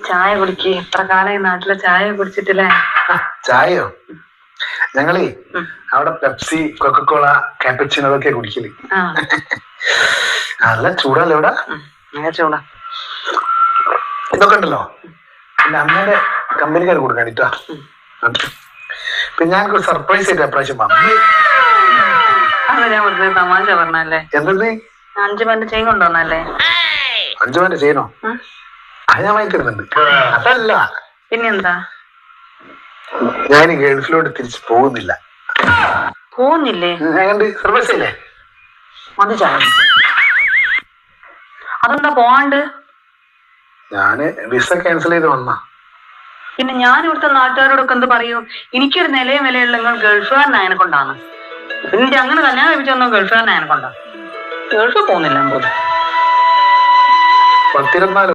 ചായ കുടിക്ക്. എത്ര കാലമായി നാട്ടിലെ ചായ കുടിച്ചിട്ടില്ലേ? ചായയോ? ഞങ്ങളേ അവിടെ പെപ്സി, കൊക്കക്കോള, കാപ്പച്ചിനോ അതൊക്കെ കുടിക്കല്. നല്ല ചൂടല്ലേ ഇവിടെ? ചൂടാ. ഇതൊക്കെ ഉണ്ടല്ലോ പിന്നെ അമ്മയുടെ കമ്പനിക്കാർ കൊടുക്കാനിട്ടാ. പിന്നെ ഞങ്ങൾക്ക് സർപ്രൈസ് ആയിട്ട് അപ്രാവശ്യം വന്നു. അത് ഞാൻ വെറുതെ തമാശ പറഞ്ഞല്ലേ. എന്തത്? 5 പവന്റെ ചെയിൻ കൊണ്ടുവന്നല്ലേ? 5 പവന്റെ ചെയിനോ? അത് ഞാൻ വാങ്ങിത്തരുന്നുണ്ട്. അതല്ല. പിന്നെന്താ? ഞാൻ ഗൾഫിലോട്ട് തിരിച്ചു പോകുന്നില്ല. പോകുന്നില്ലേ? സർപ്രൈസ് അല്ലേ? മതി ചായ. അതെന്താ പോവാണ്ട്? ഞാന് വിസ ക്യാൻസൽ ചെയ്ത് വന്ന. പിന്നെ ഞാൻ ഇവിടുത്തെ നാട്ടുകാരോടൊക്കെ എന്ത് പറയൂ? എനിക്കൊരു നിലയും വിലയുള്ള ഗൾഫുകാരനായനെ കൊണ്ടാണ്. പിന്നെ അങ്ങനെ കല്യാണം കഴിപ്പിച്ചൊന്നും ഗൾഫുകാരനായനെ കൊണ്ടാ. ഗൾഫിൽ പോകുന്നില്ല പോലും. 10-24